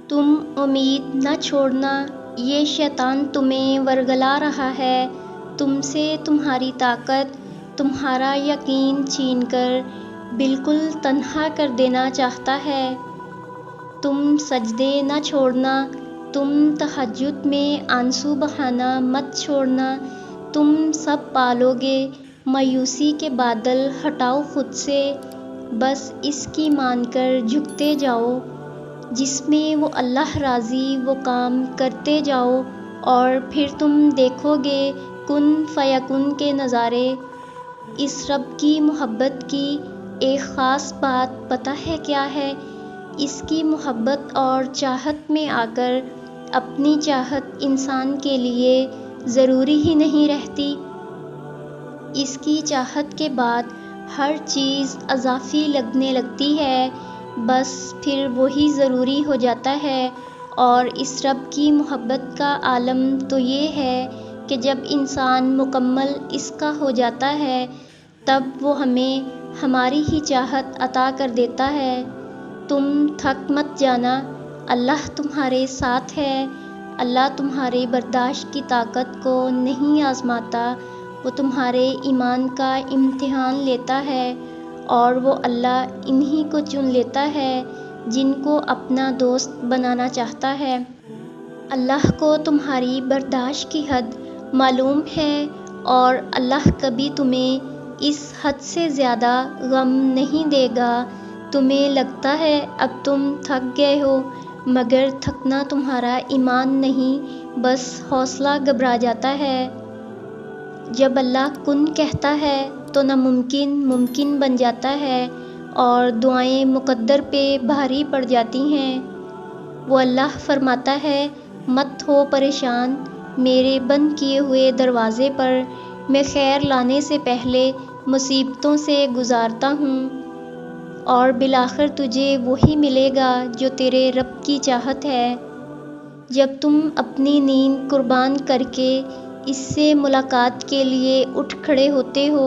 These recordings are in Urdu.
تم امید نہ چھوڑنا، یہ شیطان تمہیں ورگلا رہا ہے، تم سے تمہاری طاقت، تمہارا یقین چھین کر بالکل تنہا کر دینا چاہتا ہے۔ تم سجدے نہ چھوڑنا، تم تہجد میں آنسو بہانا مت چھوڑنا، تم سب پالو گے۔ مایوسی کے بادل ہٹاؤ خود سے، بس اس کی مان کر جھکتے جاؤ، جس میں وہ اللہ راضی وہ کام کرتے جاؤ، اور پھر تم دیکھو گے کن فیکن کے نظارے۔ اس رب کی محبت کی ایک خاص بات پتہ ہے کیا ہے؟ اس کی محبت اور چاہت میں آ کر اپنی چاہت انسان کے لیے ضروری ہی نہیں رہتی۔ اس کی چاہت کے بعد ہر چیز اضافی لگنے لگتی ہے، بس پھر وہی ضروری ہو جاتا ہے۔ اور اس رب کی محبت کا عالم تو یہ ہے کہ جب انسان مکمل اس کا ہو جاتا ہے، تب وہ ہمیں ہماری ہی چاہت عطا کر دیتا ہے۔ تم تھک مت جانا، اللہ تمہارے ساتھ ہے، اللہ تمہارے برداشت کی طاقت کو نہیں آزماتا، وہ تمہارے ایمان کا امتحان لیتا ہے، اور وہ اللہ انہی کو چن لیتا ہے جن کو اپنا دوست بنانا چاہتا ہے۔ اللہ کو تمہاری برداشت کی حد معلوم ہے، اور اللہ کبھی تمہیں اس حد سے زیادہ غم نہیں دے گا۔ تمہیں لگتا ہے اب تم تھک گئے ہو، مگر تھکنا تمہارا ایمان نہیں، بس حوصلہ گھبرا جاتا ہے۔ جب اللہ کن کہتا ہے تو ناممکن ممکن بن جاتا ہے، اور دعائیں مقدر پہ بھاری پڑ جاتی ہیں۔ وہ اللہ فرماتا ہے، مت ہو پریشان، میرے بند کیے ہوئے دروازے پر میں خیر لانے سے پہلے مصیبتوں سے گزارتا ہوں، اور بالآخر تجھے وہی ملے گا جو تیرے رب کی چاہت ہے۔ جب تم اپنی نیند قربان کر کے اس سے ملاقات کے لیے اٹھ کھڑے ہوتے ہو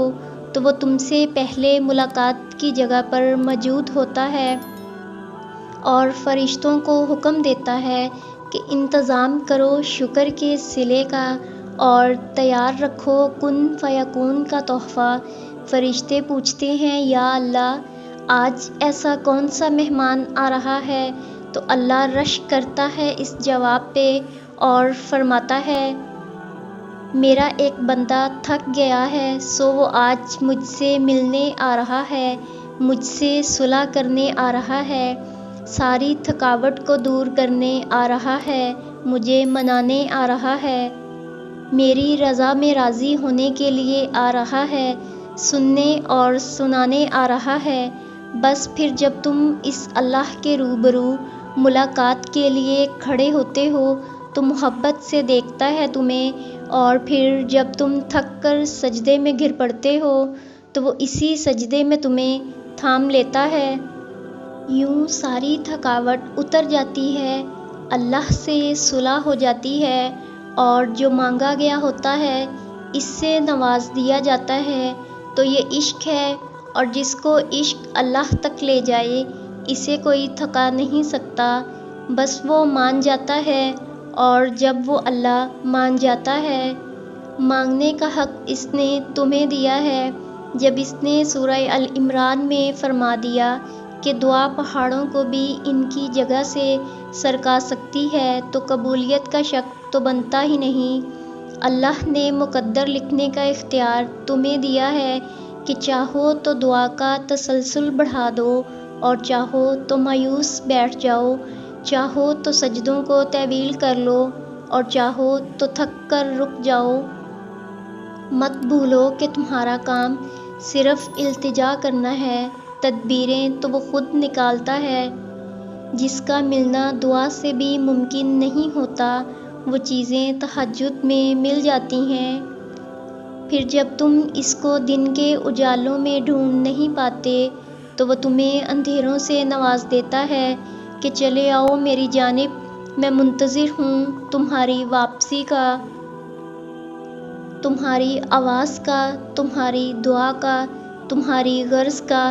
تو وہ تم سے پہلے ملاقات کی جگہ پر موجود ہوتا ہے، اور فرشتوں کو حکم دیتا ہے کہ انتظام کرو شکر کے صلے کا، اور تیار رکھو کن فیکون کا تحفہ۔ فرشتے پوچھتے ہیں، یا اللہ، آج ایسا کون سا مہمان آ رہا ہے؟ تو اللہ رشک کرتا ہے اس جواب پہ اور فرماتا ہے، میرا ایک بندہ تھک گیا ہے، سو وہ آج مجھ سے ملنے آ رہا ہے، مجھ سے صلح کرنے آ رہا ہے، ساری تھکاوٹ کو دور کرنے آ رہا ہے، مجھے منانے آ رہا ہے، میری رضا میں راضی ہونے کے لیے آ رہا ہے، سننے اور سنانے آ رہا ہے۔ بس پھر جب تم اس اللہ کے روبرو ملاقات کے لیے کھڑے ہوتے ہو تو محبت سے دیکھتا ہے تمہیں، اور پھر جب تم تھک کر سجدے میں گر پڑتے ہو تو وہ اسی سجدے میں تمہیں تھام لیتا ہے۔ یوں ساری تھکاوٹ اتر جاتی ہے، اللہ سے صلح ہو جاتی ہے، اور جو مانگا گیا ہوتا ہے اس سے نواز دیا جاتا ہے۔ تو یہ عشق ہے، اور جس کو عشق اللہ تک لے جائے اسے کوئی تھکا نہیں سکتا، بس وہ مان جاتا ہے، اور جب وہ اللہ مان جاتا ہے۔ مانگنے کا حق اس نے تمہیں دیا ہے، جب اس نے سورہ ال عمران میں فرما دیا کہ دعا پہاڑوں کو بھی ان کی جگہ سے سرکا سکتی ہے، تو قبولیت کا شک تو بنتا ہی نہیں۔ اللہ نے مقدر لکھنے کا اختیار تمہیں دیا ہے کہ چاہو تو دعا کا تسلسل بڑھا دو، اور چاہو تو مایوس بیٹھ جاؤ، چاہو تو سجدوں کو طویل کر لو، اور چاہو تو تھک کر رک جاؤ۔ مت بھولو کہ تمہارا کام صرف التجا کرنا ہے، تدبیریں تو وہ خود نکالتا ہے۔ جس کا ملنا دعا سے بھی ممکن نہیں ہوتا، وہ چیزیں تہجد میں مل جاتی ہیں۔ پھر جب تم اس کو دن کے اجالوں میں ڈھونڈ نہیں پاتے تو وہ تمہیں اندھیروں سے نواز دیتا ہے کہ چلے آؤ میری جانب، میں منتظر ہوں تمہاری واپسی کا، تمہاری آواز کا، تمہاری دعا کا، تمہاری غرض کا۔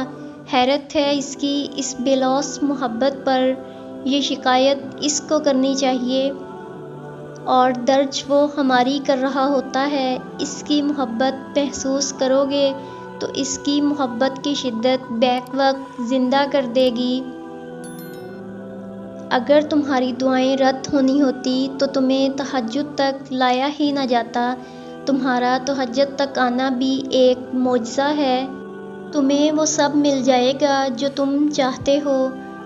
حیرت ہے اس کی اس بے لوث محبت پر یہ شکایت اس کو کرنی چاہیے، اور درج وہ ہماری کر رہا ہوتا ہے۔ اس کی محبت محسوس کرو گے تو اس کی محبت کی شدت بیک وقت زندہ کر دے گی۔ اگر تمہاری دعائیں رد ہونی ہوتی تو تمہیں تہجد تک لایا ہی نہ جاتا۔ تمہارا تہجد تک آنا بھی ایک معجزہ ہے۔ تمہیں وہ سب مل جائے گا جو تم چاہتے ہو۔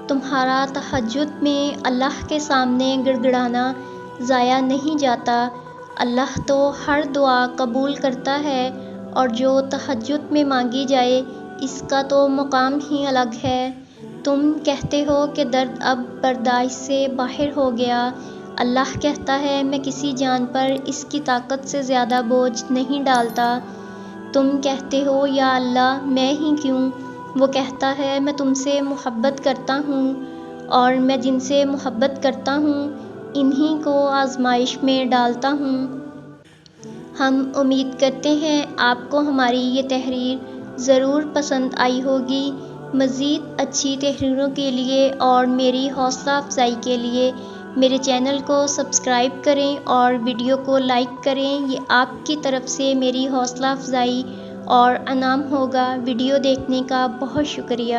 تمہارا تہجد میں اللہ کے سامنے گڑ گڑانا ضائع نہیں جاتا۔ اللہ تو ہر دعا قبول کرتا ہے، اور جو تہجد میں مانگی جائے اس کا تو مقام ہی الگ ہے۔ تم کہتے ہو کہ درد اب برداشت سے باہر ہو گیا۔ اللہ کہتا ہے میں کسی جان پر اس کی طاقت سے زیادہ بوجھ نہیں ڈالتا۔ تم کہتے ہو یا اللہ میں ہی کیوں؟ وہ کہتا ہے میں تم سے محبت کرتا ہوں، اور میں جن سے محبت کرتا ہوں انہی کو آزمائش میں ڈالتا ہوں۔ ہم امید کرتے ہیں آپ کو ہماری یہ تحریر ضرور پسند آئی ہوگی۔ مزید اچھی تحریروں کے لیے اور میری حوصلہ افزائی کے لیے میرے چینل کو سبسکرائب کریں اور ویڈیو کو لائک کریں۔ یہ آپ کی طرف سے میری حوصلہ افزائی اور انعام ہوگا۔ ویڈیو دیکھنے کا بہت شکریہ۔